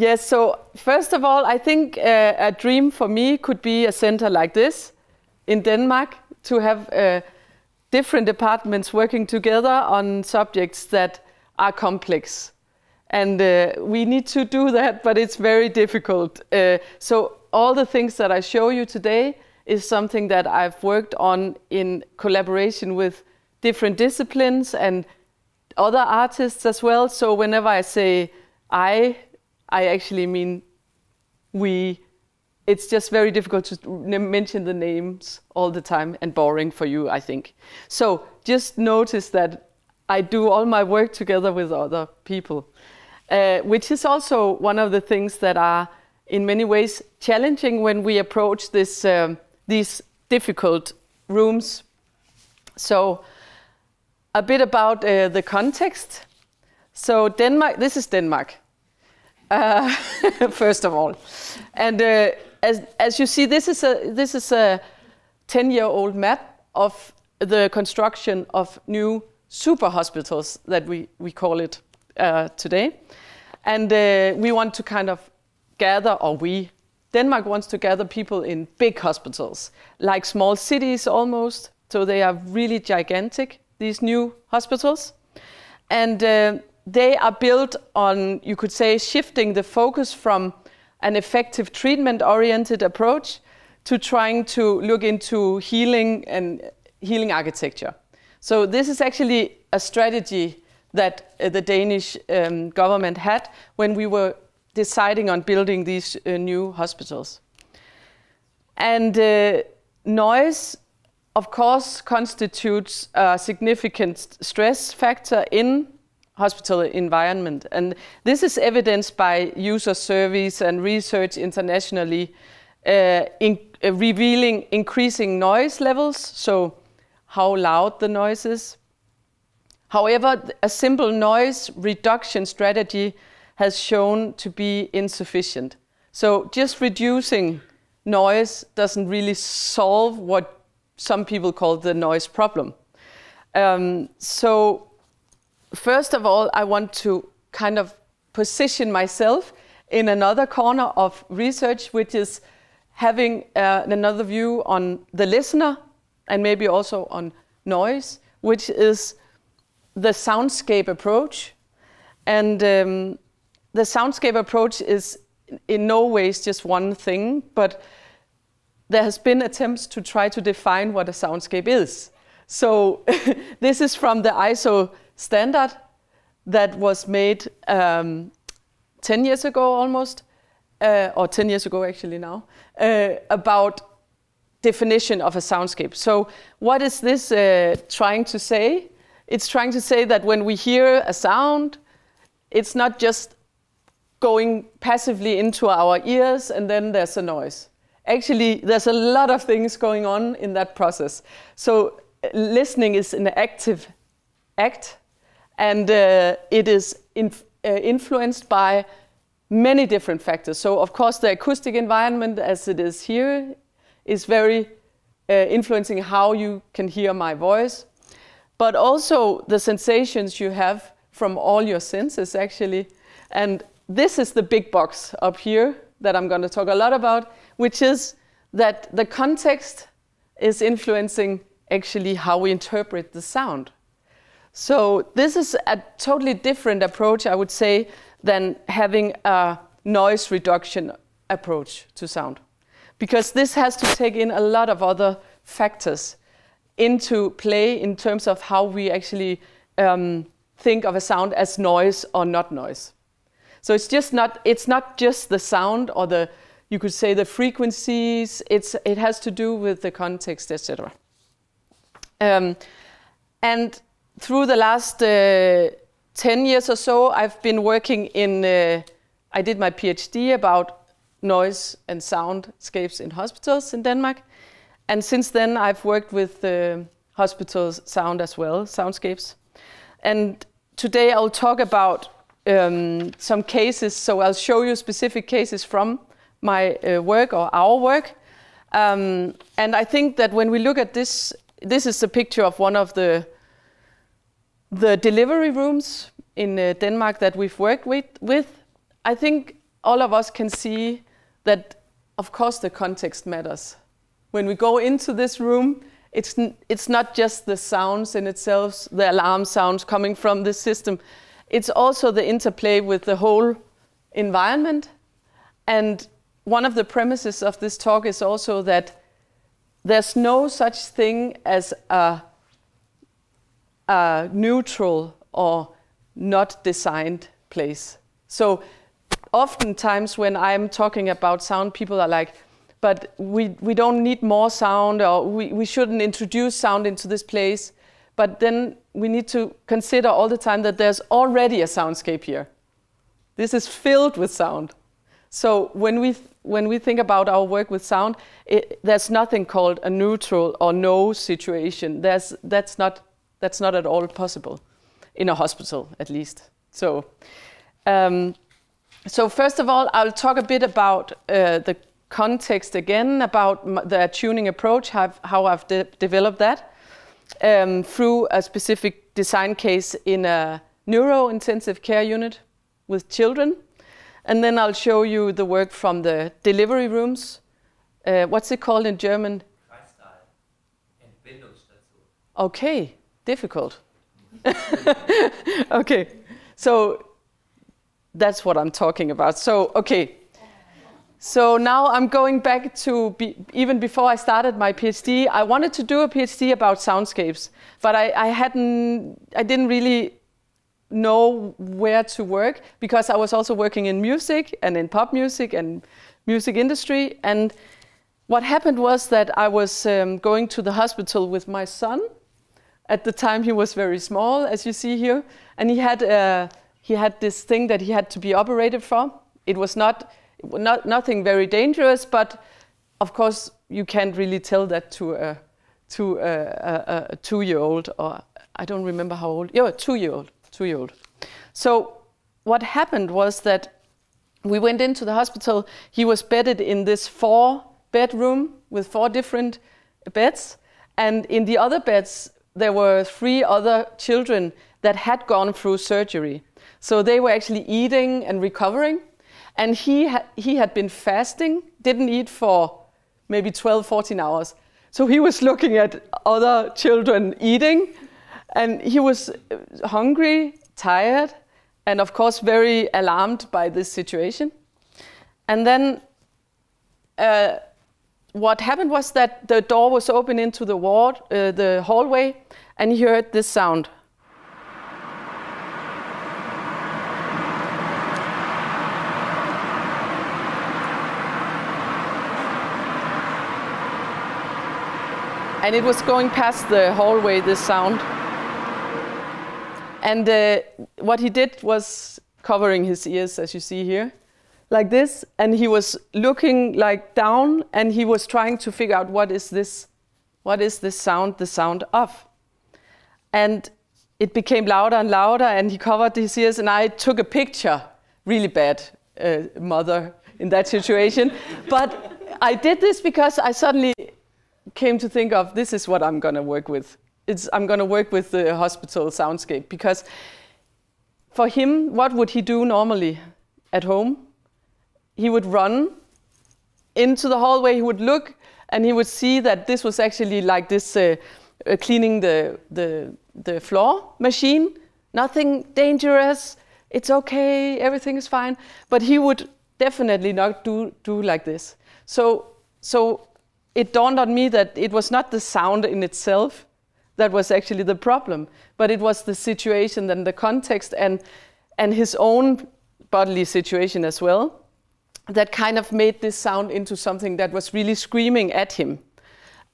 Yes, so first of all, I think a dream for me could be a center like this in Denmark, to have different departments working together on subjects that are complex. And we need to do that, but it's very difficult. So all the things that I show you today is something that I've worked on in collaboration with different disciplines and other artists as well. So whenever I say I actually mean we. It's just very difficult to mention the names all the time and boring for you, I think. So just notice that I do all my work together with other people, which is also one of the things that are in many ways challenging when we approach this, these difficult rooms. So a bit about the context. So Denmark, this is Denmark, first of all. And as you see, this is a 10-year-old map of the construction of new super hospitals that we call it today. And we want to kind of gather, Denmark wants to gather people in big hospitals, like small cities almost. So they are really gigantic, these new hospitals. And they are built on, you could say, shifting the focus from an effective treatment-oriented approach to trying to look into healing and healing architecture. So this is actually a strategy that the Danish government had when we were deciding on building these new hospitals. And noise, of course, constitutes a significant stress factor in hospital environment. And this is evidenced by user surveys and research internationally revealing increasing noise levels, so how loud the noise is. However, a simple noise reduction strategy has shown to be insufficient. So just reducing noise doesn't really solve what some people call the noise problem. So first of all, I want to kind of position myself in another corner of research, which is having another view on the listener and maybe also on noise, which is the soundscape approach. And the soundscape approach is in no ways just one thing, but there has been attempts to try to define what a soundscape is. So this is from the ISO standard that was made 10 years ago almost, or 10 years ago actually now, about definition of a soundscape. So what is this trying to say? It's trying to say that when we hear a sound, it's not just going passively into our ears and then there's a noise. Actually, there's a lot of things going on in that process. So listening is an active act, and it is influenced by many different factors. So of course the acoustic environment as it is here is very influencing how you can hear my voice, but also the sensations you have from all your senses actually. And this is the big box up here that I'm going to talk a lot about, which is that the context is influencing actually how we interpret the sound. So this is a totally different approach, I would say, than having a noise reduction approach to sound. Because this has to take in a lot of other factors into play in terms of how we actually think of a sound as noise or not noise. So it's not just the sound or the, you could say, the frequencies, it has to do with the context, etc. And through the last 10 years or so, I've been working in, I did my PhD about noise and soundscapes in hospitals in Denmark. And since then, I've worked with hospitals sound as well, soundscapes. And today I'll talk about some cases, so I'll show you specific cases from my work or our work. And I think that when we look at this, this is a picture of one of the delivery rooms in Denmark that we've worked with. I think all of us can see that, of course, the context matters. When we go into this room, it's not just the sounds in itself, the alarm sounds coming from this system. It's also the interplay with the whole environment. And one of the premises of this talk is also that there's no such thing as a neutral or not designed place. So oftentimes when I'm talking about sound, people are like, but we don't need more sound, or we shouldn't introduce sound into this place. But then we need to consider all the time that there's already a soundscape here. This is filled with sound. So when we think about our work with sound, there's nothing called a neutral or no situation. That's not at all possible in a hospital, at least. So first of all, I'll talk a bit about the context again, about the tuning approach, how I've developed that through a specific design case in a neuro-intensive care unit with children. And then I'll show you the work from the delivery rooms. What's it called in German? Okay, difficult. Okay, so that's what I'm talking about. So, okay. So now I'm going back to, even before I started my PhD, I wanted to do a PhD about soundscapes, but I didn't really know where to work, because I was also working in music and in pop music and music industry. And what happened was that I was going to the hospital with my son. At the time he was very small, as you see here, and he had this thing that he had to be operated for. It was nothing very dangerous, but of course you can't really tell that to a 2-year-old, or I don't remember how old. Yeah, a 2-year-old. So what happened was that we went into the hospital. He was bedded in this 4-bedroom with 4 different beds, and in the other beds there were 3 other children that had gone through surgery. So they were actually eating and recovering. And he had been fasting, didn't eat for maybe 12, 14 hours. So he was looking at other children eating, and he was hungry, tired, and of course very alarmed by this situation. And then what happened was that the door was open into the ward, the hallway, and he heard this sound. And it was going past the hallway, this sound. And what he did was covering his ears, as you see here, like this. And he was looking like down, and he was trying to figure out what is this sound, the sound of. And it became louder and louder, and he covered his ears, and I took a picture. Really bad mother in that situation. But I did this because I suddenly came to think of, this is what I'm going to work with. I'm going to work with the hospital soundscape, because for him, what would he do normally at home? He would run into the hallway, he would look, and he would see that this was actually like this cleaning the floor machine. Nothing dangerous, it's okay, everything is fine. But he would definitely not do like this. So it dawned on me that it was not the sound in itself that was actually the problem, but it was the situation and the context and his own bodily situation as well that kind of made this sound into something that was really screaming at him.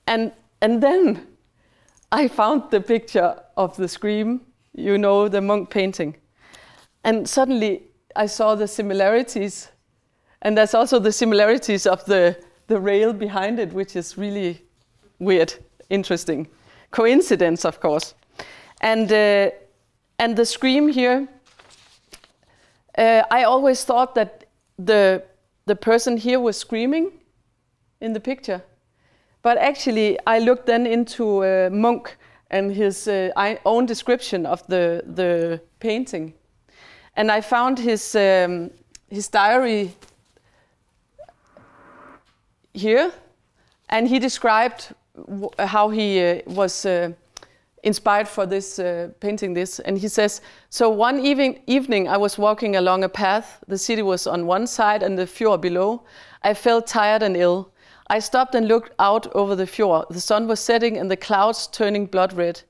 And then I found the picture of the scream, you know, the Munch painting. And suddenly I saw the similarities. And there's also the similarities of the rail behind it, which is really weird, interesting. Coincidence, of course. And the scream here, I always thought that the person here was screaming in the picture. But actually, I looked then into Munch and his own description of the painting. And I found his his diary here, and he described how he was inspired for this painting this. And he says, so one evening I was walking along a path. The city was on one side and the fjord below. I felt tired and ill. I stopped and looked out over the fjord. The sun was setting and the clouds turning blood red.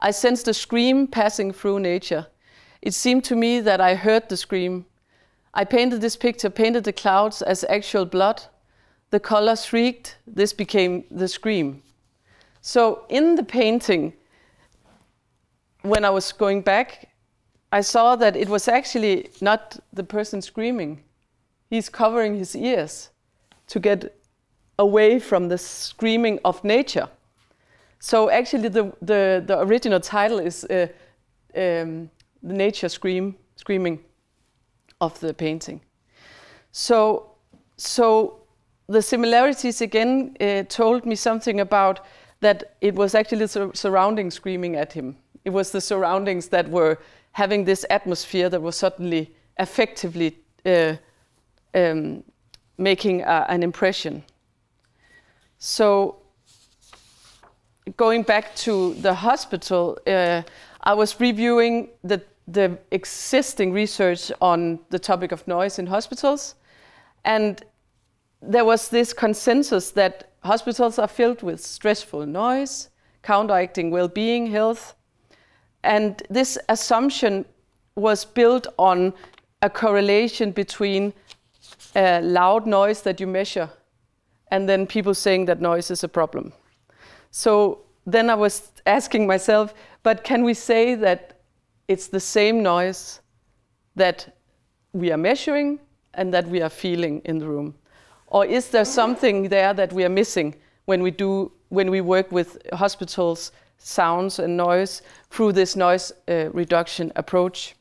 I sensed a scream passing through nature. It seemed to me that I heard the scream. I painted this picture, painted the clouds as actual blood. The colors shrieked. This became the scream. So in the painting, when I was going back, I saw that it was actually not the person screaming. He's covering his ears to get away from the screaming of nature. So actually the original title is the nature screaming of the painting. So the similarities again told me something about that it was actually the surroundings screaming at him. It was the surroundings that were having this atmosphere that was suddenly effectively making an impression. So going back to the hospital, I was reviewing the existing research on the topic of noise in hospitals, and there was this consensus that hospitals are filled with stressful noise, counteracting well-being, health, and this assumption was built on a correlation between loud noise that you measure and then people saying that noise is a problem. So then I was asking myself, but can we say that it's the same noise that we are measuring and that we are feeling in the room? Or is there something there that we are missing when we work with hospitals, sounds and noise through this noise reduction approach?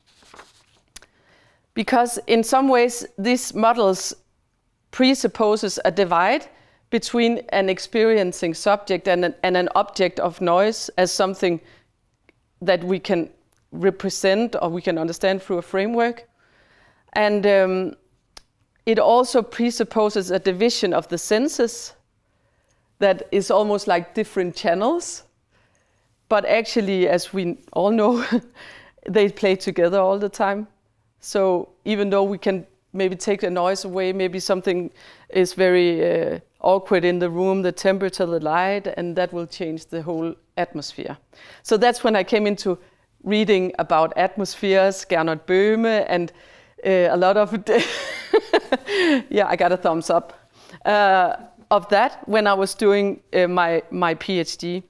Because in some ways, these models presupposes a divide between an experiencing subject and an object of noise as something that we can represent or we can understand through a framework. And it also presupposes a division of the senses that is almost like different channels. But actually, as we all know, they play together all the time. So even though we can maybe take the noise away, maybe something is very awkward in the room, the temperature, the light, and that will change the whole atmosphere. So that's when I came into reading about atmospheres, Gernot Böhme, and a lot of yeah, I got a thumbs up of that when I was doing my PhD.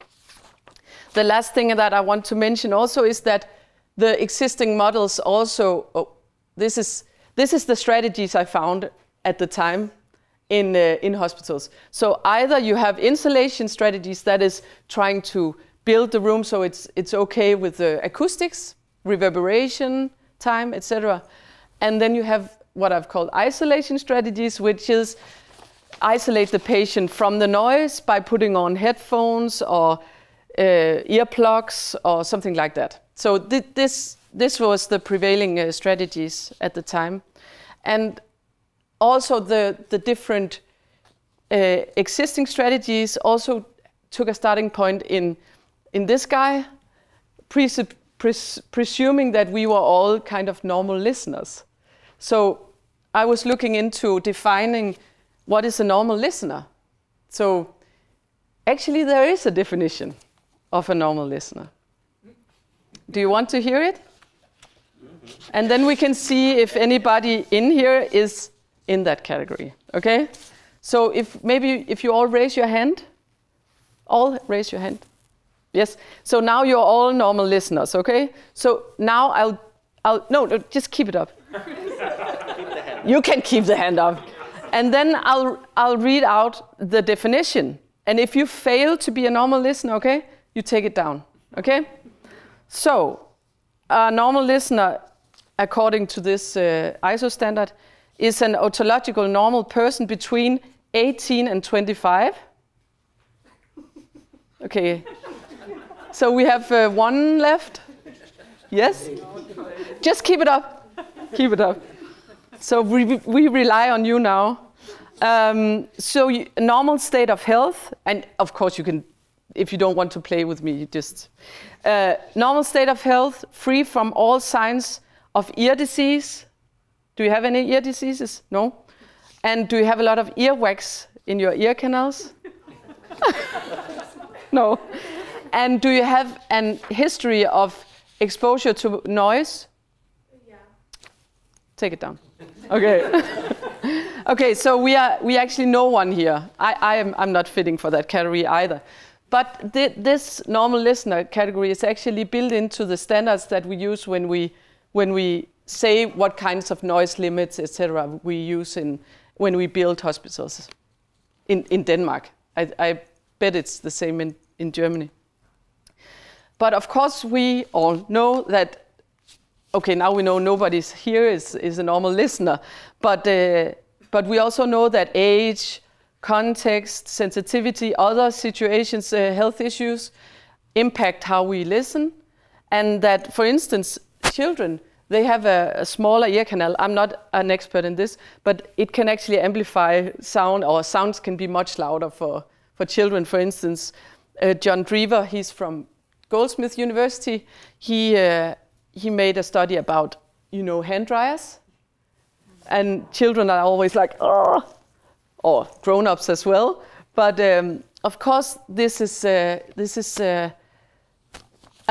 The last thing that I want to mention also is that the existing models also, this is the strategies I found at the time in hospitals. So either you have insulation strategies that is trying to build the room so it's okay with the acoustics, reverberation, time, etc. And then you have what I've called isolation strategies, which is isolate the patient from the noise by putting on headphones or earplugs or something like that. So this was the prevailing strategies at the time. And also the different existing strategies also took a starting point in this guy, presuming that we were all kind of normal listeners. So I was looking into defining what is a normal listener. So actually there is a definition of a normal listener. Do you want to hear it? And then we can see if anybody in here is in that category, okay? So if you all raise your hand, all raise your hand. Yes, so now you're all normal listeners, okay? So now no, just keep it up. You can keep the hand up. And then I'll read out the definition. And if you fail to be a normal listener, okay, you take it down, okay? So a normal listener, according to this ISO standard, is an ontological normal person between 18 and 25. Okay. So we have one left. Yes? Just keep it up. Keep it up. So we rely on you now. So normal state of health, and of course you can, if you don't want to play with me, you just... normal state of health, free from all signs of ear disease. Do you have any ear diseases? No? And do you have a lot of earwax in your ear canals? No. And do you have an history of exposure to noise? Yeah. Take it down. Okay. Okay, so we actually know one here. I'm not fitting for that category either. But this normal listener category is actually built into the standards that we use when we say what kinds of noise limits, etc., we use when we build hospitals in Denmark. I bet it's the same in Germany. But of course, we all know that, okay, now we know nobody here is a normal listener, but we also know that age, context, sensitivity, other situations, health issues impact how we listen, and that, for instance, children, they have a smaller ear canal. I'm not an expert in this, but it can actually amplify sound, or sounds can be much louder for children. For instance, John Drever, he's from Goldsmith University. He made a study about, hand dryers, and children are always like, oh, or grown-ups as well. But of course, this is a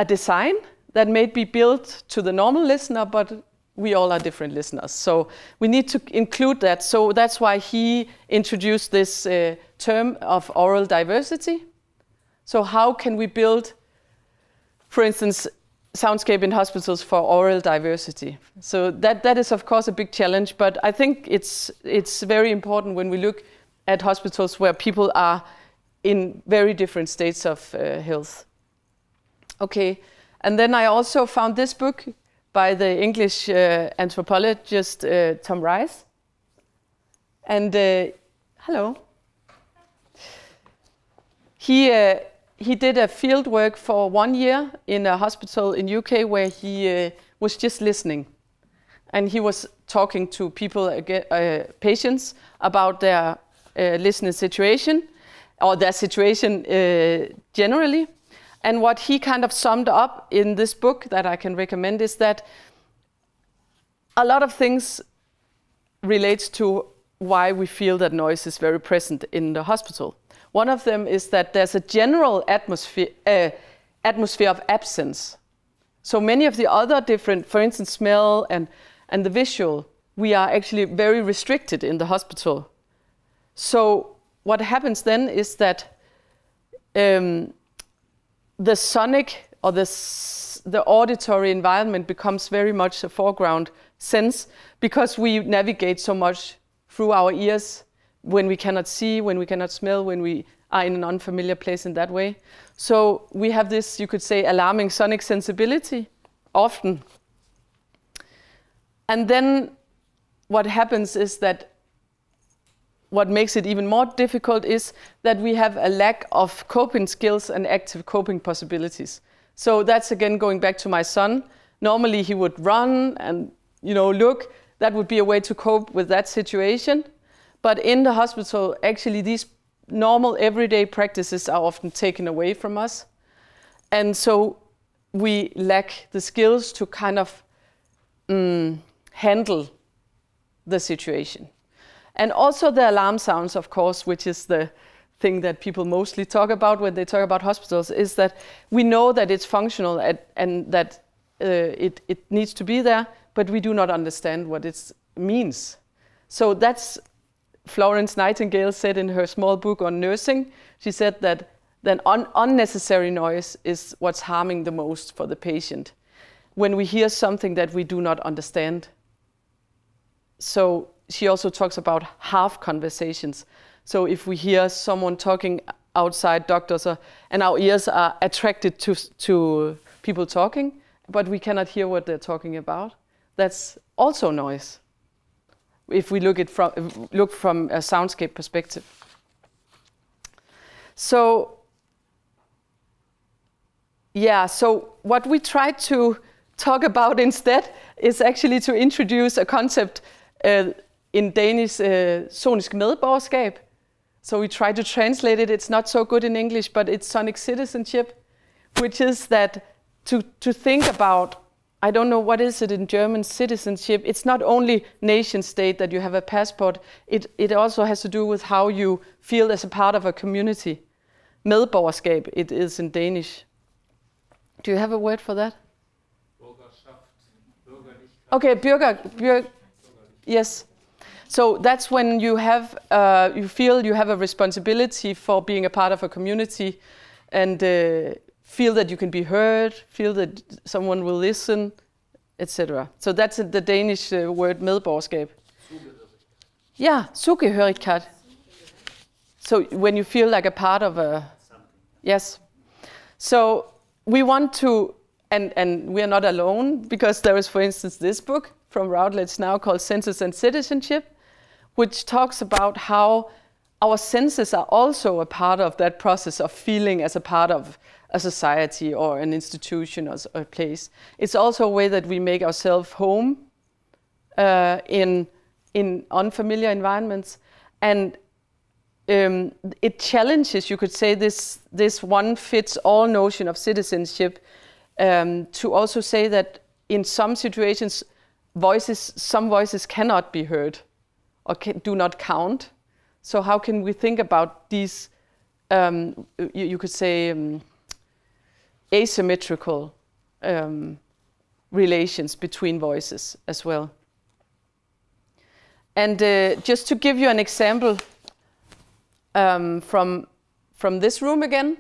design that may be built to the normal listener, but we all are different listeners. So we need to include that. So that's why he introduced this term of oral diversity. So how can we build, for instance, soundscape in hospitals for oral diversity? So that is, of course, a big challenge, but I think it's very important when we look at hospitals where people are in very different states of health. Okay, and then I also found this book by the English anthropologist Tom Rice. And hello. He did a field work for 1 year in a hospital in UK where he was just listening. And he was talking to people, patients, about their listening situation, or their situation generally. And what he kind of summed up in this book that I can recommend is that a lot of things relates to why we feel that noise is very present in the hospital. One of them is that there's a general atmosphere of absence. So many of the other different, for instance, smell and the visual, we are actually very restricted in the hospital. So what happens then is that the sonic or the auditory environment becomes very much a foreground sense, because we navigate so much through our ears when we cannot see, when we cannot smell, when we are in an unfamiliar place in that way. So we have this, you could say, alarming sonic sensibility often. And then what happens is that what makes it even more difficult is that we have a lack of coping skills and active coping possibilities. So that's again going back to my son. Normally he would run and look. That would be a way to cope with that situation. But in the hospital, actually these normal everyday practices are often taken away from us. And so we lack the skills to kind of handle the situation. And also the alarm sounds, of course, which is the thing that people mostly talk about when they talk about hospitals, is that we know that it's functional and that it needs to be there, but we do not understand what it means. So that's Florence Nightingale said in her small book on nursing. She said that then unnecessary noise is what's harming the most for the patient, when we hear something that we do not understand. So she also talks about half conversations. So if we hear someone talking outside, doctors, and our ears are attracted to people talking, but we cannot hear what they're talking about, that's also noise, if we look from a soundscape perspective. So yeah, so what we try to talk about instead is actually to introduce a concept in Danish, sonisk medborgerskab. So we try to translate it. It's not so good in English, but it's sonic citizenship, which is that to think about, I don't know what is it in German, citizenship. It's not only nation state that you have a passport. It also has to do with how you feel as a part of a community. Medborgerskab, it is in Danish. Do you have a word for that? Okay, Bürger, yes. So that's when you have, you feel you have a responsibility for being a part of a community, and feel that you can be heard, feel that someone will listen, etc. So that's the Danish word medborgerskab. Yeah, zugehørighed. So when you feel like a part of a, yes. So we want to, and we are not alone, because there is, for instance, this book from Routledge now called Senses and Citizenship, which talks about how our senses are also a part of that process of feeling as a part of a society or an institution or a place. It's also a way that we make ourselves home in unfamiliar environments, and it challenges, you could say, this one-fits-all notion of citizenship, to also say that in some situations, some voices cannot be heard or do not count. So how can we think about these, you could say, asymmetrical relations between voices as well? And just to give you an example from this room again.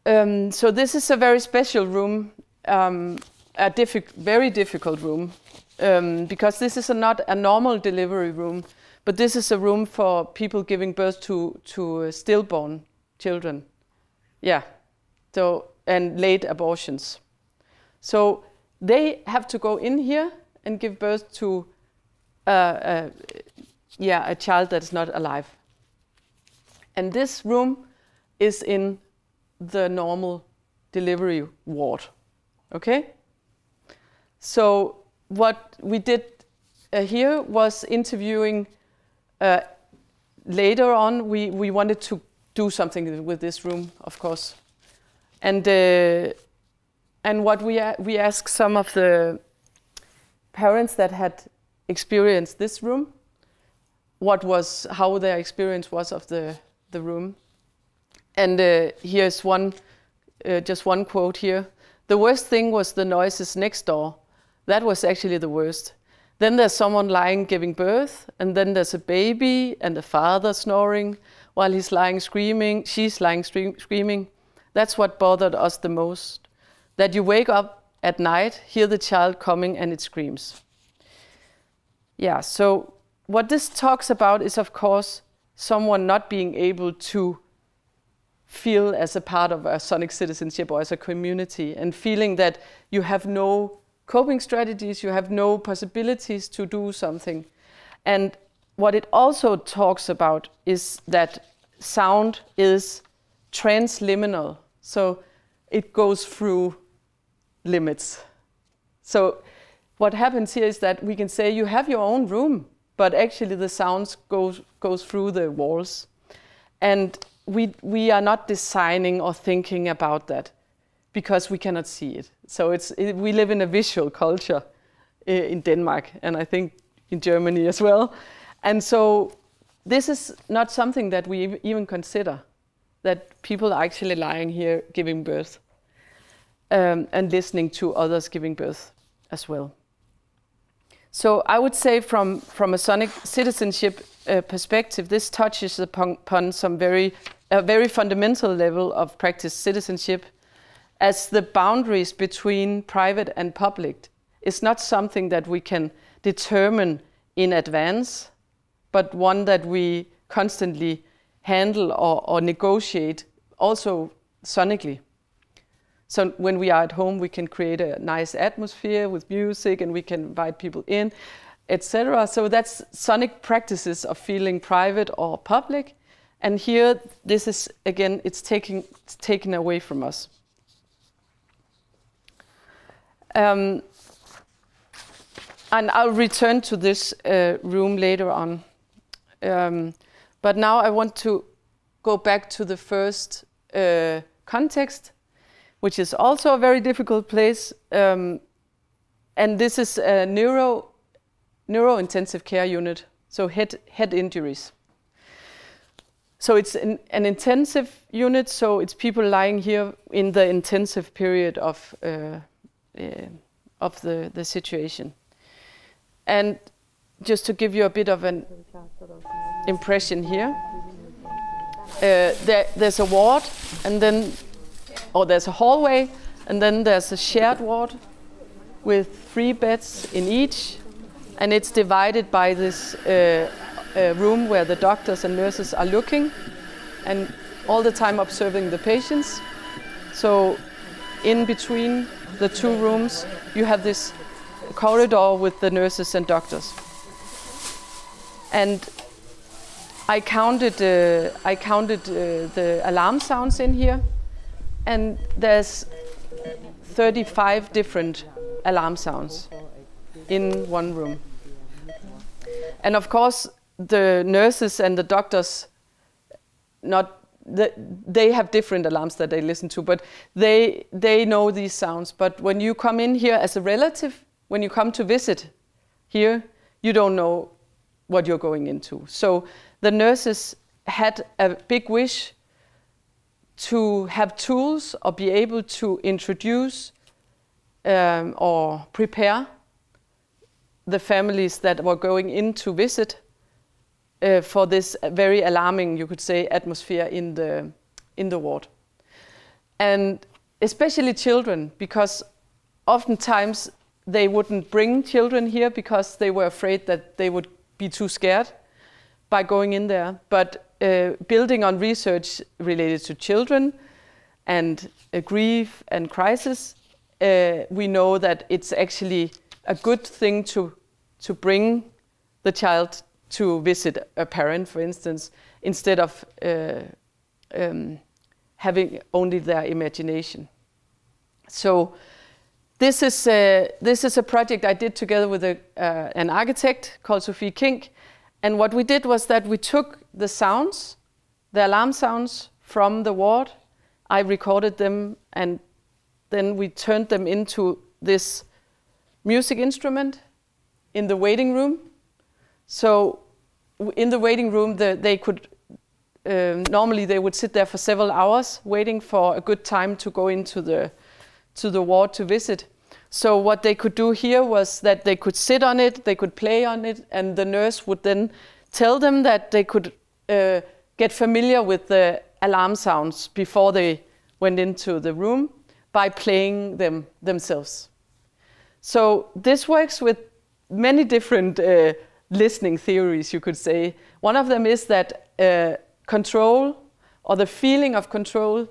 So this is a very special room, a very difficult room, because this is not a normal delivery room, but this is a room for people giving birth to stillborn children. Yeah, so, and late abortions. So they have to go in here and give birth to a child that is not alive. And this room is in the normal delivery ward, okay? So what we did here was interviewing, later on we wanted to do something with this room, of course. And what we asked some of the parents that had experienced this room, how their experience was of the room. And here's just one quote here. The worst thing was the noises next door. That was actually the worst. Then there's someone lying giving birth, and then there's a baby and a father snoring while he's lying screaming, she's lying screaming. That's what bothered us the most. That you wake up at night, hear the child coming, and it screams. Yeah, so what this talks about is, of course, someone not being able to feel as a part of a sonic citizenship or as a community, and feeling that you have no coping strategies, you have no possibilities to do something. And what it also talks about is that sound is transliminal, so it goes through limits. So what happens here is that we can say you have your own room, but actually the sounds goes through the walls. And we are not designing or thinking about that because we cannot see it. So we live in a visual culture in Denmark, and I think in Germany as well. And so this is not something that we even consider, that people are actually lying here giving birth and listening to others giving birth as well. So I would say from a sonic citizenship perspective, this touches upon a very fundamental level of practice citizenship, as the boundaries between private and public is not something that we can determine in advance, but one that we constantly handle or negotiate also sonically. So when we are at home, we can create a nice atmosphere with music, and we can invite people in, etc. So that's sonic practices of feeling private or public. And here, this is, again, it's taken away from us. And I'll return to this room later on. But now I want to go back to the first context, which is also a very difficult place. And this is a neuro-intensive care unit, so head injuries. So it's an intensive unit, so it's people lying here in the intensive period of the situation. And just to give you a bit of an impression here, there's a ward, and then, or there's a hallway, and then there's a shared ward with 3 beds in each, and it's divided by this room where the doctors and nurses are looking and all the time observing the patients. So in between the 2 rooms, you have this corridor with the nurses and doctors. And I counted the alarm sounds in here, and there's 35 different alarm sounds in one room. And of course, the nurses and the doctors, they have different alarms that they listen to, but they know these sounds. But when you come in here as a relative, when you come to visit here, you don't know what you're going into. So the nurses had a big wish to have tools or be able to introduce or prepare the families that were going in to visit for this very alarming, you could say, atmosphere in the ward. And especially children, because oftentimes they wouldn't bring children here because they were afraid that they would be too scared by going in there. But building on research related to children and grief and crisis, we know that it's actually a good thing to bring the child to visit a parent, for instance, instead of having only their imagination. So this is a project I did together with an architect called Sophie Kink. And what we did was that we took the sounds, the alarm sounds from the ward. I recorded them, and then we turned them into this music instrument in the waiting room. So in the waiting room, they could normally they would sit there for several hours waiting for a good time to go into the ward to visit. So what they could do here was that they could sit on it, they could play on it, and the nurse would then tell them that they could get familiar with the alarm sounds before they went into the room by playing them themselves. So this works with many different listening theories, you could say. One of them is that control, or the feeling of control,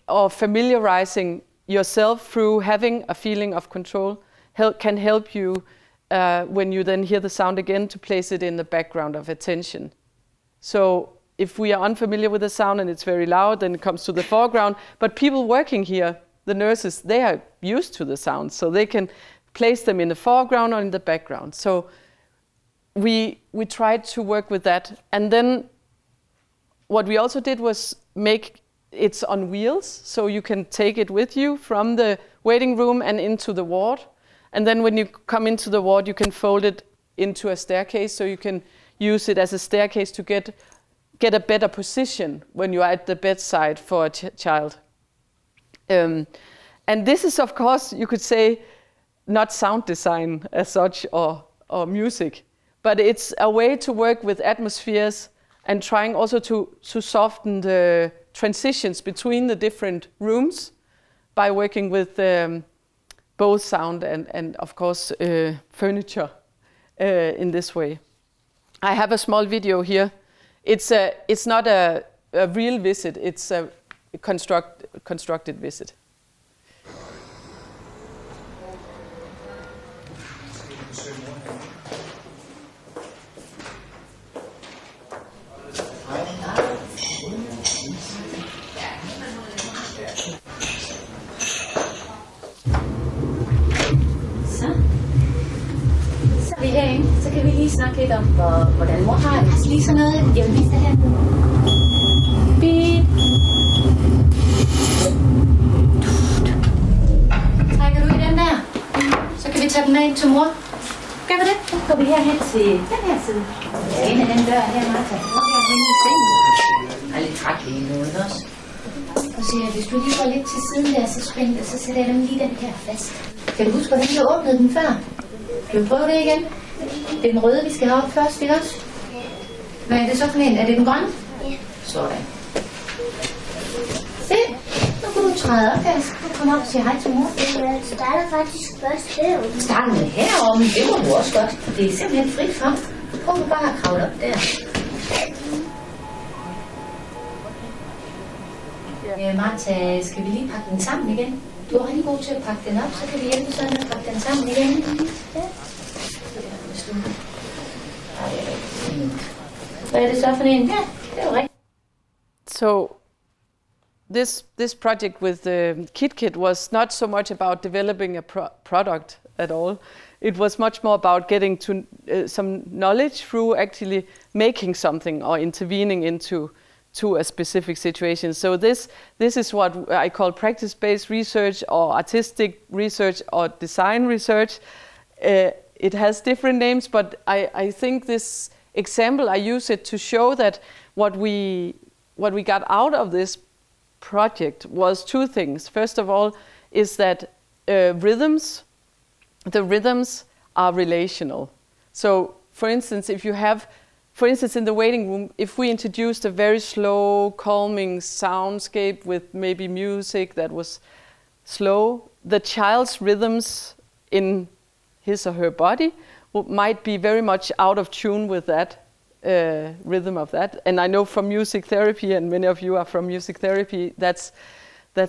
or familiarizing yourself through having a feeling of control can help you when you then hear the sound again to place it in the background of attention. So if we are unfamiliar with the sound and it's very loud, then it comes to the foreground. But people working here, the nurses, they are used to the sounds, so they can place them in the foreground or in the background. So we tried to work with that. And then what we also did was make it's on wheels, so you can take it with you from the waiting room and into the ward. And then when you come into the ward, you can fold it into a staircase, so you can use it as a staircase to get a better position when you are at the bedside for a child. And this is, of course, you could say, not sound design as such or music, but it's a way to work with atmospheres and trying also to soften the transitions between the different rooms by working with both sound and of course furniture in this way. I have a small video here. It's not a real visit, it's a constructed visit. Så. lidt om, hvordan mor har det. Lige sådan noget, jeg vil vise dig her. Beep. Trækker du i den der? Så kan vi tage den med ind til mor. Gør vi det? Så går vi herhen til den her side. Ind ad den dør her, Martha. Og herhen i sengen. Jeg er lidt træt lige nu, også? Og så siger, hvis du lige går lidt til siden der, så spænder så sætter jeg dem lige den her fast. Kan du huske, hvordan du åbnede den før? Kan vi prøve det igen? Det er den røde, vi skal have op først, ikke også? Hvad er det så for en? Er det den grønne? Ja. Sådan. Se, nu kan du træde op her, så kan du komme op og sige hej til mor. Jeg starter faktisk først herovre. Starter med herovre, men det må du også godt. Det er simpelthen frit frem. Prøv du bare at kravle op der. Martha, skal vi lige pakke den sammen igen? Du er rigtig god til at pakke den op, så kan vi hjælpe sådan at pakke den sammen igen. Ja. Hvad er det så for en? Ja, det er rigtigt. So this project with KitKit was not so much about developing a product at all. It was much more about getting to some knowledge through actually making something or intervening into a specific situation. So this is what I call practice-based research or artistic research or design research. It has different names, but I think this example, I use it to show that what we got out of this project was two things. First of all, is that the rhythms are relational. So, for instance, in the waiting room, if we introduced a very slow, calming soundscape with maybe music that was slow, the child's rhythms in his or her body might be very much out of tune with that rhythm of that. And I know from music therapy, and many of you are from music therapy, that's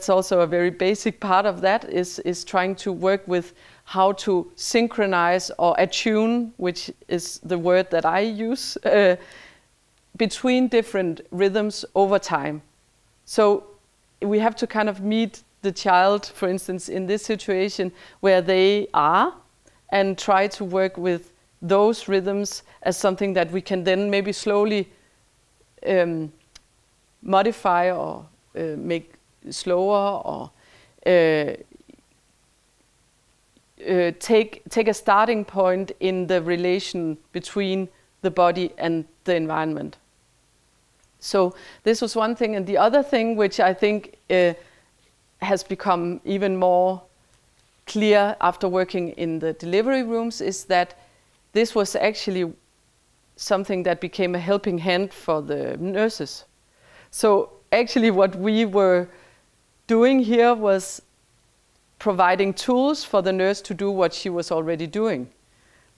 also a very basic part of that, is trying to work with how to synchronize or attune, which is the word that I use, between different rhythms over time. So we have to kind of meet the child, for instance, in this situation where they are, and try to work with those rhythms as something that we can then maybe slowly modify or make slower, or take a starting point in the relation between the body and the environment. So this was one thing. And the other thing, which I think has become even more clear after working in the delivery rooms, is that this was actually something that became a helping hand for the nurses. So actually what we were doing here was providing tools for the nurse to do what she was already doing,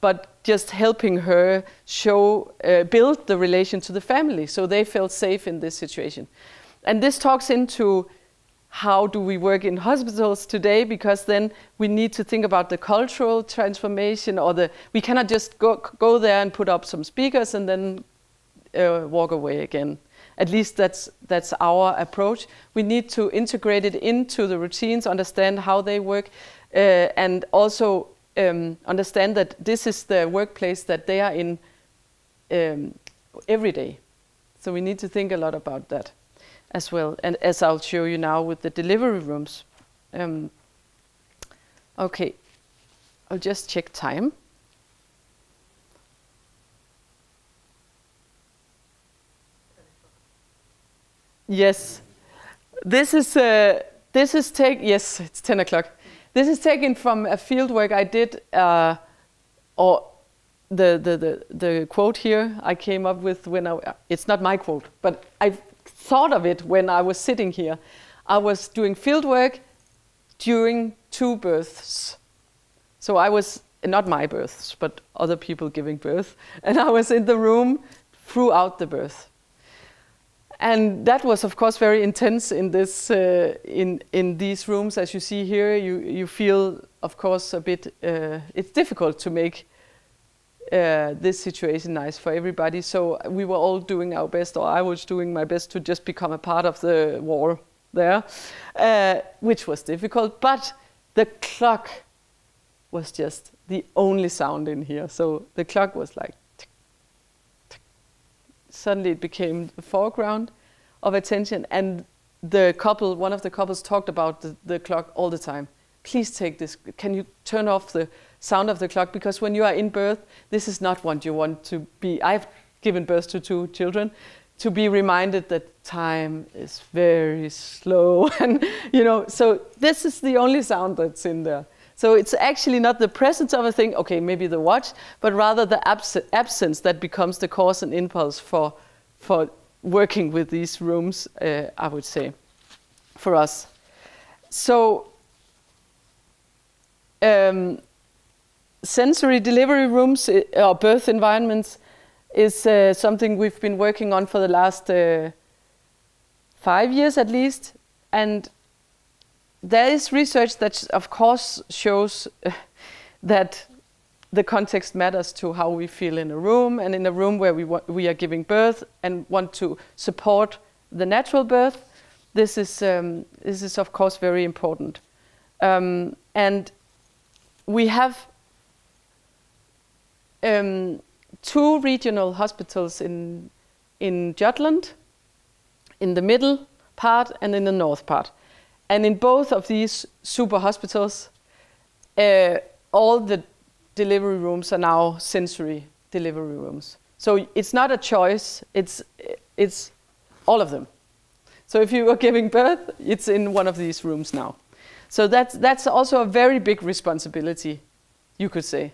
but just helping her build the relation to the family, so they felt safe in this situation. And this talks into how do we work in hospitals today, because then we need to think about the cultural transformation, or we cannot just go there and put up some speakers and then walk away again. At least that's our approach. We need to integrate it into the routines, understand how they work, and also understand that this is the workplace that they are in every day. So we need to think a lot about that as well, and as I'll show you now with the delivery rooms. Okay, I'll just check time. Yes, this is yes, it's 10 o'clock. This is taken from a field work I did, or the quote here I came up with when it's not my quote, but I thought of it when I was sitting here. I was doing field work during 2 births. So I was, not my births, but other people giving birth, and I was in the room throughout the birth. And that was, of course, very intense in this in these rooms. As you see here, you feel, of course, a bit. It's difficult to make this situation nice for everybody. So we were all doing our best, or I was doing my best, to just become a part of the wall there, which was difficult. But the clock was just the only sound in here. So the clock was like tick, suddenly it became the foreground of attention. And the couple, one of the couples, talked about the clock all the time. Please take this. Can you turn off the sound of the clock? Because when you are in birth, this is not what you want to be. I've given birth to 2 children, to be reminded that time is very slow. And, you know, so this is the only sound that's in there. So it's actually not the presence of a thing, okay, maybe the watch, but rather the absence that becomes the cause and impulse for working with these rooms, I would say, for us. So sensory delivery rooms or birth environments is something we've been working on for the last 5 years at least. And there is research that, of course, shows that the context matters to how we feel in a room, and in a room where we are giving birth and want to support the natural birth. This is of course very important. And we have 2 regional hospitals in Jutland, in the middle part and in the north part. And in both of these super hospitals, all the delivery rooms are now sensory delivery rooms. So it's not a choice, it's all of them. So if you are giving birth, it's in one of these rooms now. So that's also a very big responsibility, you could say,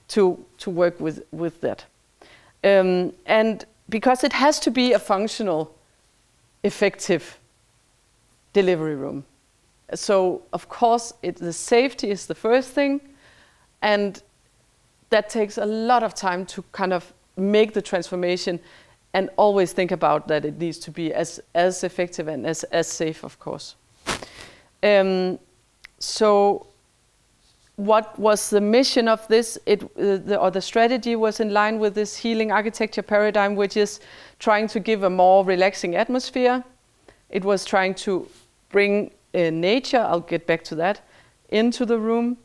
to work with that. And because it has to be a functional, effective delivery room. So of course, the safety is the first thing, and that takes a lot of time to kind of make the transformation, and always think about that it needs to be as effective and as safe, of course. So what was the mission of this? The strategy was in line with this healing architecture paradigm, which is trying to give a more relaxing atmosphere. It was trying to bring nature, I'll get back to that, into the room.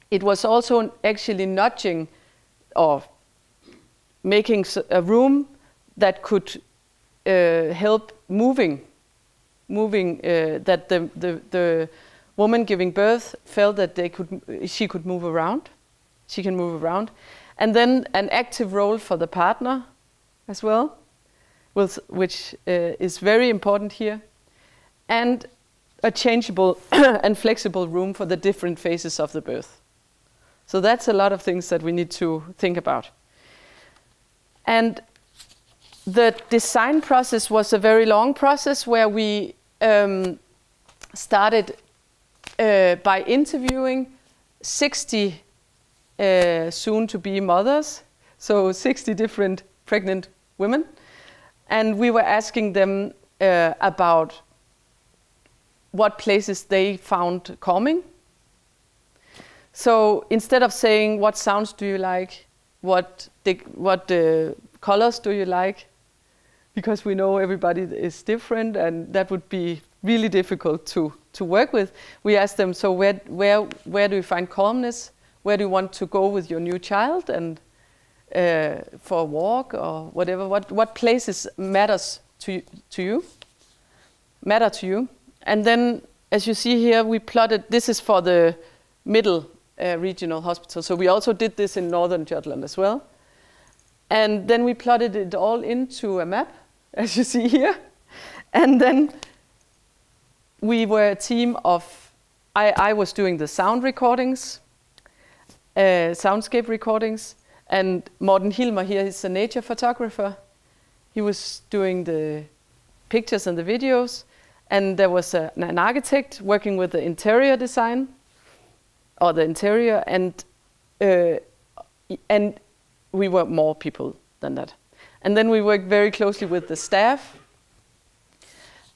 It was also actually nudging or making a room that could help moving, that the woman giving birth felt that she could move around. She can move around. And then an active role for the partner as well, which is very important here. And a changeable and flexible room for the different phases of the birth. So that's a lot of things that we need to think about. And the design process was a very long process where we started by interviewing 60 soon-to-be mothers, so 60 different pregnant women. And we were asking them about what places they found calming. So instead of saying, what sounds do you like? What colors do you like? Because we know everybody is different, and that would be really difficult to work with. We asked them, so where do you find calmness? Where do you want to go with your new child and for a walk or whatever? What places matter to you? And then, as you see here, we plotted, this is for the middle regional hospital. So we also did this in northern Jutland as well. And then we plotted it all into a map, as you see here. And then we were a team of, I was doing the sound recordings, soundscape recordings, and Morten Hilmer here is a nature photographer. He was doing the pictures and the videos. And there was an architect working with the interior design, or the interior, and we were more people than that. And then we worked very closely with the staff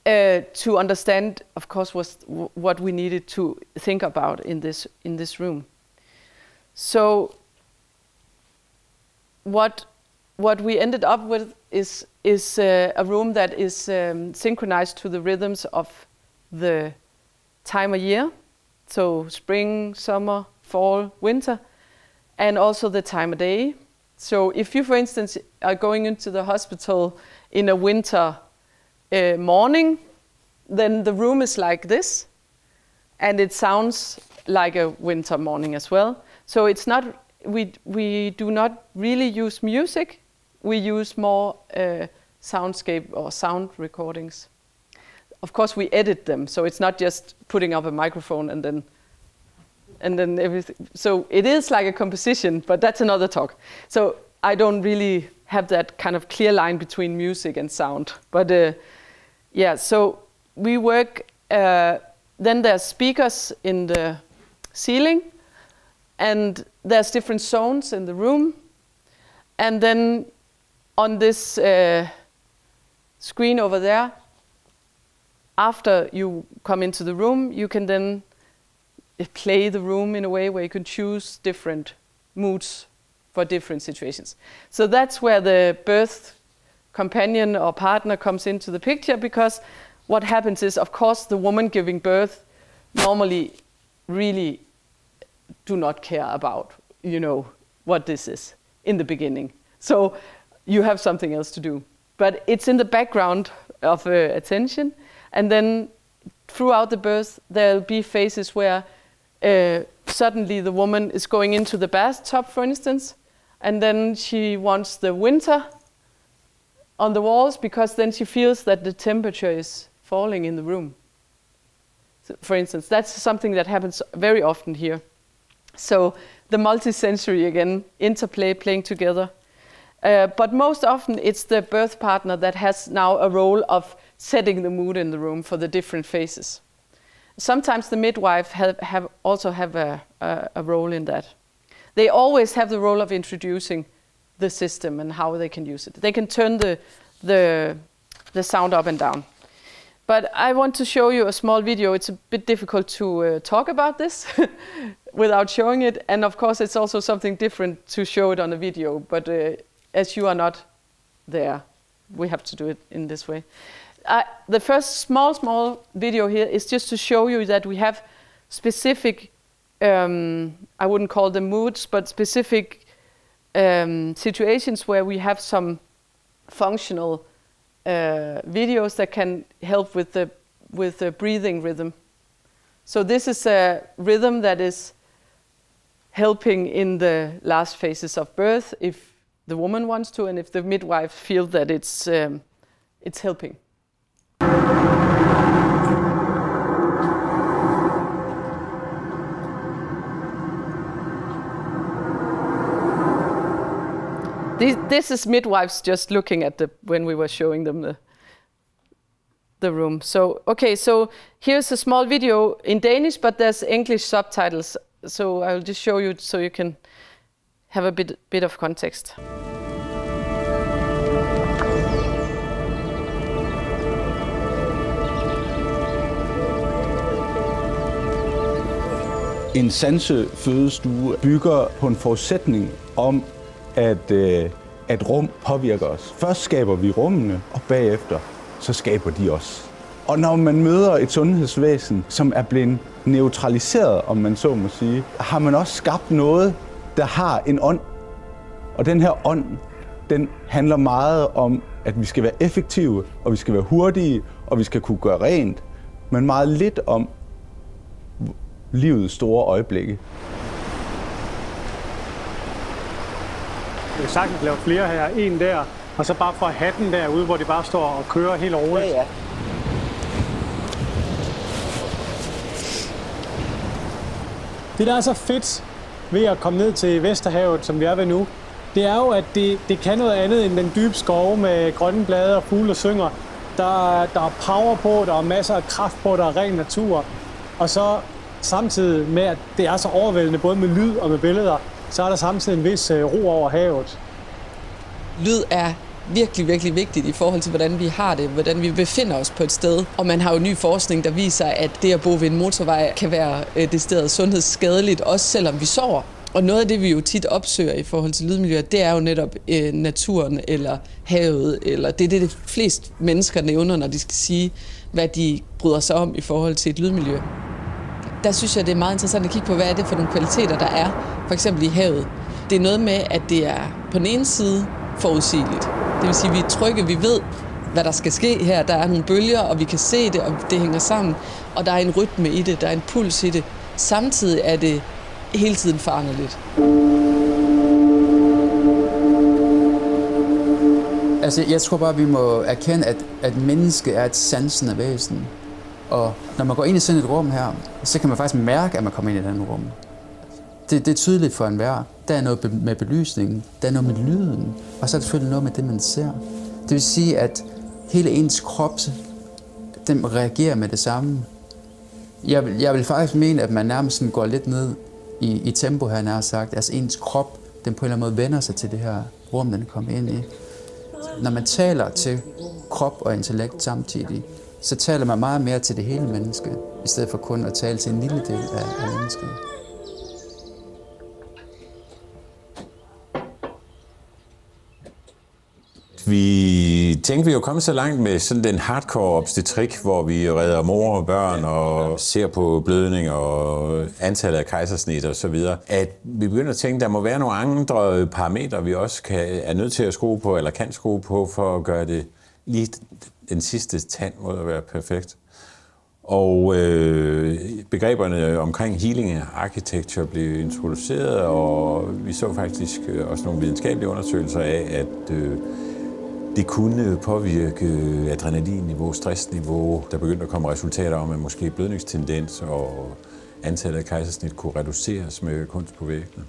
to understand, of course, what we needed to think about in this room. So what we ended up with is a room that is synchronized to the rhythms of the time of year, so spring, summer, fall, winter, and also the time of day. So if you, for instance, are going into the hospital in a winter morning, then the room is like this, and it sounds like a winter morning as well. So it's not, we do not really use music, we use more soundscape or sound recordings. Of course we edit them, so it's not just putting up a microphone and then everything. So it is like a composition, but that's another talk. So I don't really have that kind of clear line between music and sound. But yeah, so we work, then there's speakers in the ceiling, and there's different zones in the room. And then on this screen over there, after you come into the room, you can then play the room in a way where you can choose different moods for different situations. So that's where the birth companion or partner comes into the picture, because what happens is, of course, the woman giving birth normally really do not care about, you know, what this is in the beginning. So you have something else to do. But it's in the background of attention. And then throughout the birth, there'll be phases where suddenly the woman is going into the bathtub, for instance, and then she wants the winter on the walls, because then she feels that the temperature is falling in the room. So, for instance, that's something that happens very often here. So the multisensory, again, interplay, playing together. But most often it's the birth partner that has now a role of setting the mood in the room for the different phases. Sometimes the midwife also have a role in that. They always have the role of introducing the system and how they can use it. They can turn the sound up and down. But I want to show you a small video. It's a bit difficult to talk about this without showing it. And of course, it's also something different to show it on a video. But as you are not there, we have to do it in this way. The first small video here is just to show you that we have specific, I wouldn't call them moods, but specific situations where we have some functional videos that can help with the breathing rhythm. So this is a rhythm that is helping in the last phases of birth, if the woman wants to, and if the midwife feels that it's helping. This is midwives just looking at when we were showing them the room. So okay, so here's a small video in Danish, but there's English subtitles. So I'll just show you so you can have a bit of context. En sansefødestue bygger på en forudsætning om, at rum påvirker os. Først skaber vi rummene, og bagefter så skaber de os. Og når man møder et sundhedsvæsen, som er blevet neutraliseret, om man så må sige, har man også skabt noget, der har en ånd. Og den her ånd, den handler meget om, at vi skal være effektive, og vi skal være hurtige, og vi skal kunne gøre rent, men meget lidt om livets store øjeblikke. Vi kan sagtens lave flere her, en der, og så bare fra hatten derude, hvor de bare står og kører helt roligt. Ja. Det, der er så fedt ved at komme ned til Vesterhavet, som vi er ved nu, det er jo, at det kan noget andet end den dybe skove med grønne blade og fugle, der synger. Der er power på, der er masser af kraft på, der er ren natur. Og så samtidig med, at det er så overvældende, både med lyd og med billeder, så er der samtidig en vis ro over havet. Lyd er virkelig, virkelig vigtigt i forhold til, hvordan vi har det, hvordan vi befinder os på et sted. Og man har jo ny forskning, der viser, at det at bo ved en motorvej kan være decideret sundhedsskadeligt, også selvom vi sover. Og noget af det, vi jo tit opsøger i forhold til lydmiljøet, det er jo netop naturen eller havet, eller det er det, de fleste mennesker nævner, når de skal sige, hvad de bryder sig om i forhold til et lydmiljø. Der synes jeg, det er meget interessant at kigge på, hvad er det for nogle kvaliteter, der er, for eksempel i havet. Det er noget med, at det er på den ene side forudsigeligt. Det vil sige, at vi er trygge, vi ved, hvad der skal ske her. Der er nogle bølger, og vi kan se det, og det hænger sammen. Og der er en rytme i det, der er en puls i det. Samtidig er det hele tiden foranderligt. Altså, jeg tror bare, vi må erkende, at mennesket er et sansende væsen. Og når man går ind i sådan et rum her, så kan man faktisk mærke, at man kommer ind i den rum. Det er tydeligt for enhver. Der er noget med belysningen, der er noget med lyden, og så er der selvfølgelig noget med det, man ser. Det vil sige, at hele ens krop, den reagerer med det samme. Jeg vil faktisk mene, at man nærmest går lidt ned i tempo her, nær sagt. Altså ens krop, den på en eller anden måde vender sig til det her rum, den er kommet ind i. Når man taler til krop og intellekt samtidig, så taler man meget mere til det hele menneske, i stedet for kun at tale til en lille del af mennesket. Vi tænkte, vi jo kommet så langt med sådan den hardcore obstetrik, hvor vi redder mor og børn og ser på blødning og antallet af kejsersnit og så videre, at vi begynder at tænke, at der må være nogle andre parametre, vi også er nødt til at skrue på, eller kan skrue på, for at gøre det lige den sidste tand mod at være perfekt. Og begreberne omkring healing architecture blev introduceret, og vi så faktisk også nogle videnskabelige undersøgelser af, at det kunne påvirke adrenalinniveau, stressniveau. Der begyndte at komme resultater om, at måske blødningstendens og antallet af kejsersnit kunne reduceres med kunst på væggene.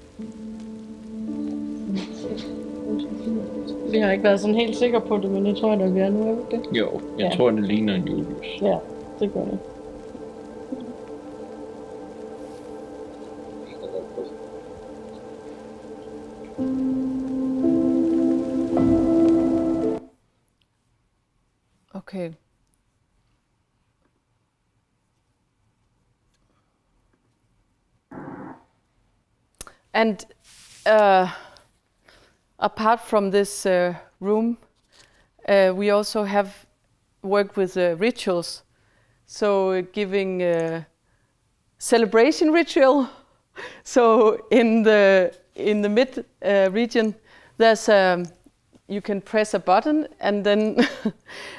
Vi har ikke været sådan helt sikre på det, men jeg tror, at vi er nu, det? Jo, jeg tror, det ligner en Julius. Ja, det gør det. Okay. And apart from this room, we also have worked with rituals. So giving celebration ritual. So in the mid region, there's you can press a button, and then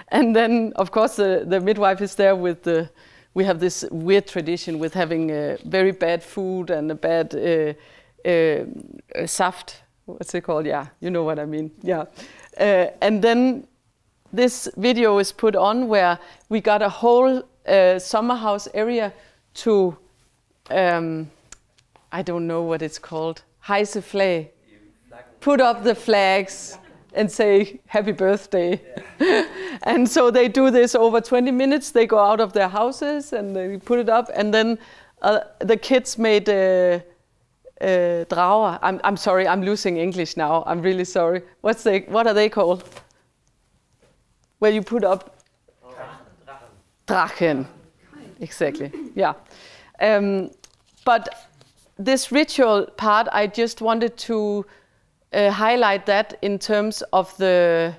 and then of course the midwife is there with the. We have this weird tradition with having very bad food and a bad saft. What's it called? Yeah, you know what I mean. Yeah, and then this video is put on where we got a whole summer house area to I don't know what it's called. Hejse flag. Put up the flags and say happy birthday. Yeah. And so they do this over 20 minutes. They go out of their houses and they put it up, and then the kids made drager. I'm sorry, I'm losing English now. I'm really sorry. What are they called? Where you put up Drachen. Exactly. Yeah. But this ritual part, I just wanted to highlight that in terms of the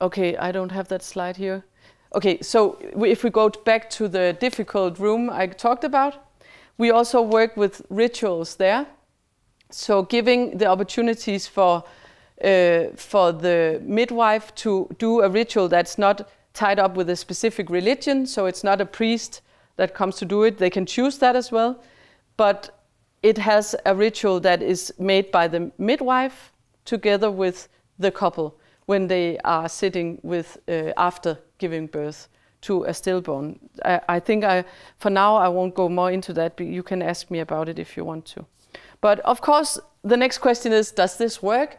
okay, I don't have that slide here. Okay, so if we go back to the difficult room I talked about, we also work with rituals there. So giving the opportunities for the midwife to do a ritual that's not tied up with a specific religion, so it's not a priest that comes to do it. They can choose that as well, but it has a ritual that is made by the midwife together with the couple when they are sitting with after giving birth to a stillborn. I think for now I won't go more into that, but you can ask me about it if you want to. But of course, the next question is, does this work?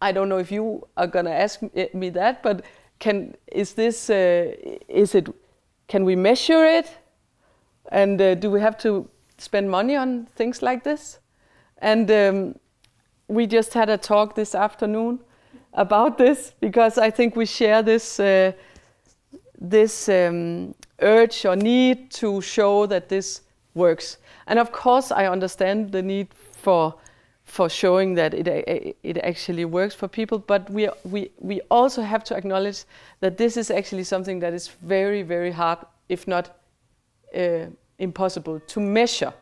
I don't know if you are going to ask me that, but can we measure it? And do we have to spend money on things like this? And we just had a talk this afternoon about this, because I think we share this urge or need to show that this works. And of course, I understand the need for showing that it actually works for people, but we also have to acknowledge that this is actually something that is very, very hard, if not impossible to measure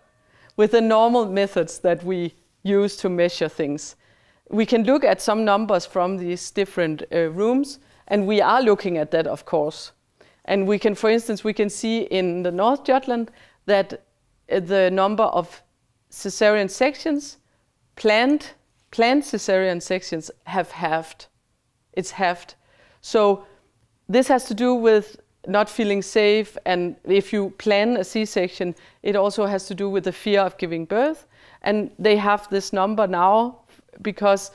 with the normal methods that we use to measure things. We can look at some numbers from these different rooms, and we are looking at that, of course. And we can, for instance, we can see in the North Jutland that the number of cesarean sections, planned cesarean sections, have halved. It's halved. So this has to do with not feeling safe, and if you plan a C-section, it also has to do with the fear of giving birth. And they have this number now because,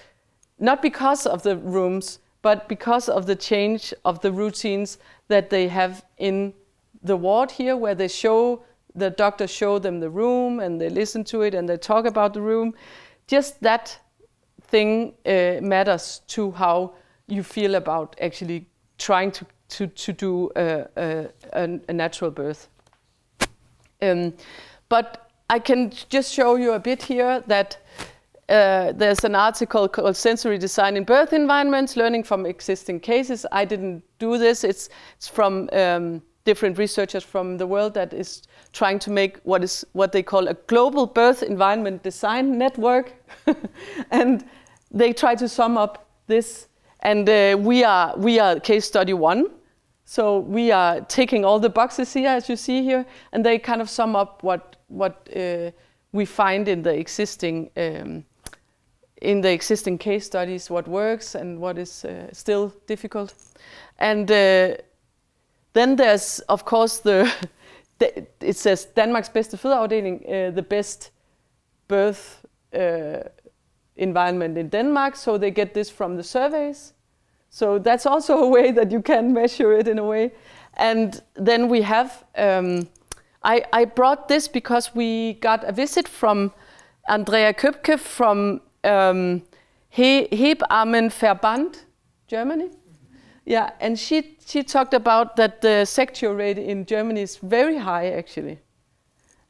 not because of the rooms, but because of the change of the routines that they have in the ward here, where they the doctors show them the room and they listen to it and they talk about the room. Just that thing matters to how you feel about actually trying to do a natural birth. But I can just show you a bit here that there's an article called Sensory Design in Birth Environments, Learning from Existing Cases. I didn't do this. It's from different researchers from the world that is trying to make what they call a global birth environment design network. And they try to sum up this. And we are case study 1. So we are ticking all the boxes here, as you see here, and they kind of sum up what we find in the existing case studies, what works and what is still difficult. And then there's, of course, it says Danmarks bedste fødeafdeling, the best birth environment in Denmark. So they get this from the surveys. So that's also a way that you can measure it in a way. And then we have, I brought this because we got a visit from Andrea Köpke from Hebammenverband, Germany. Yeah, and she talked about that the secture rate in Germany is very high, actually,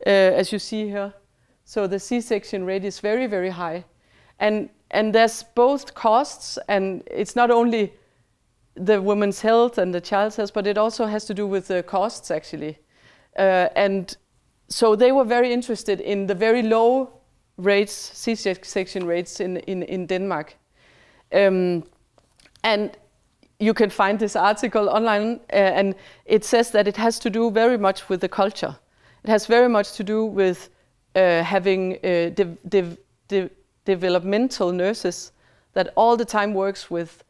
as you see here. So the C-section rate is very, very high. And there's both costs, and it's not only the woman's health and the child's health, but it also has to do with the costs, actually. And so they were very interested in the very low rates, C-section rates in Denmark. And you can find this article online, and it says that it has to do very much with the culture. It has very much to do with having developmental nurses that all the time works with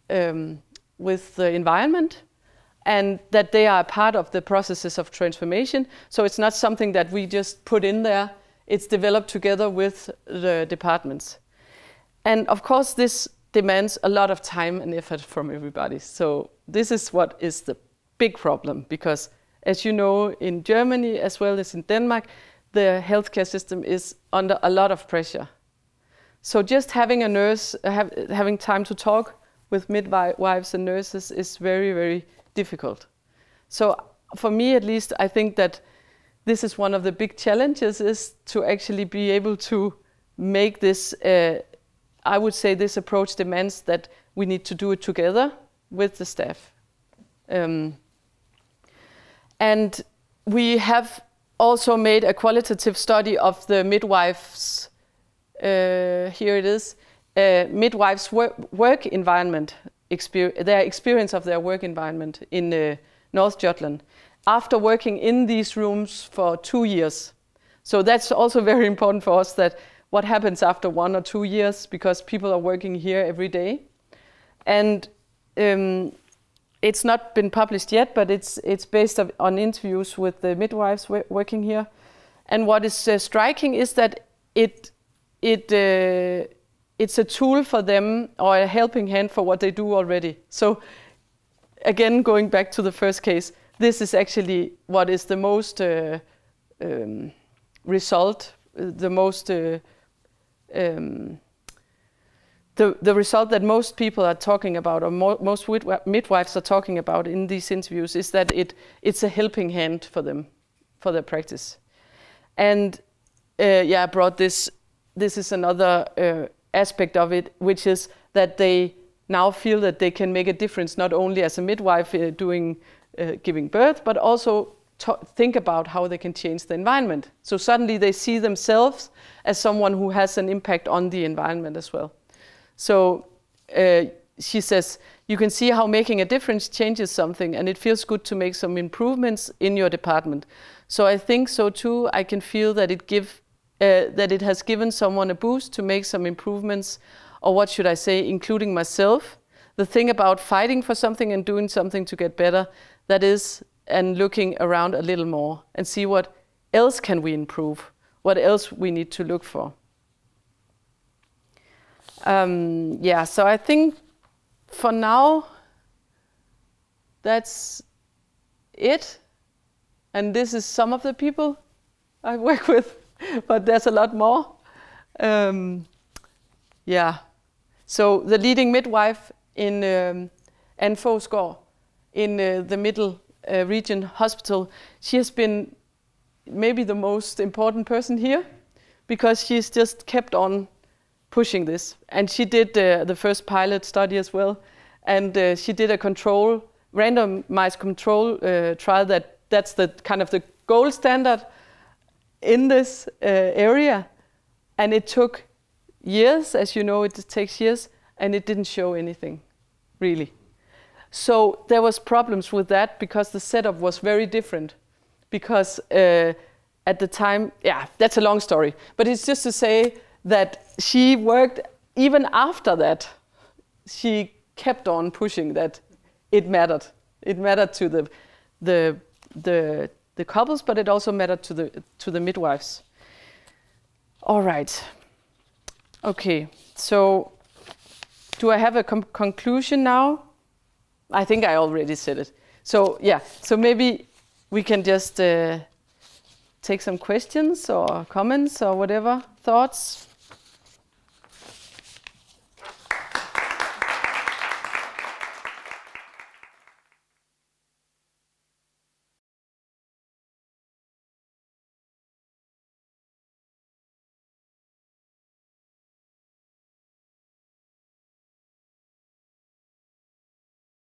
the environment, and that they are a part of the processes of transformation. So it's not something that we just put in there. It's developed together with the departments. And of course, this demands a lot of time and effort from everybody. So this is what is the big problem, because as you know, in Germany as well as in Denmark, the healthcare system is under a lot of pressure. So just having a nurse, having time to talk with midwives and nurses is very, very difficult. So for me, at least, I think that this is one of the big challenges, is to actually be able to make this, I would say this approach demands that we need to do it together with the staff. And we have also made a qualitative study of the midwives, here it is, midwives' work environment, their experience of their work environment in North Jutland, after working in these rooms for 2 years. So that's also very important for us, that what happens after 1 or 2 years, because people are working here every day. And it's not been published yet, but it's based on interviews with the midwives working here. And what is striking is that it's a tool for them, or a helping hand for what they do already. So again, going back to the first case, this is actually what is the most result, the most the result that most people are talking about, or most midwives are talking about in these interviews, is that it's a helping hand for them, for their practice. And yeah, I brought this. This is another aspect of it, which is that they now feel that they can make a difference, not only as a midwife giving birth, but also think about how they can change the environment. So suddenly they see themselves as someone who has an impact on the environment as well. So she says, you can see how making a difference changes something, and it feels good to make some improvements in your department. So I think so too. I can feel that it has given someone a boost to make some improvements, or what should I say, including myself. The thing about fighting for something and doing something to get better, that is, and looking around a little more and see what else can we improve, what else we need to look for. So I think for now, that's it. And this is some of the people I work with, but there's a lot more. So the leading midwife in Anne Fogsgaard in the Middle Region Hospital, she has been maybe the most important person here, because she's just kept on pushing this. And she did the first pilot study as well. And she did a randomized control trial that's the kind of the gold standard in this area. And it took years, as you know, it takes years, and it didn't show anything, really. So there was problems with that because the setup was very different. Because at the time, that's a long story, but it's just to say that she worked, even after that, she kept on pushing that it mattered. It mattered to the couples, but it also mattered to the midwives. All right. Okay, so do I have a conclusion now? I think I already said it. So so maybe we can just take some questions or comments or whatever, thoughts.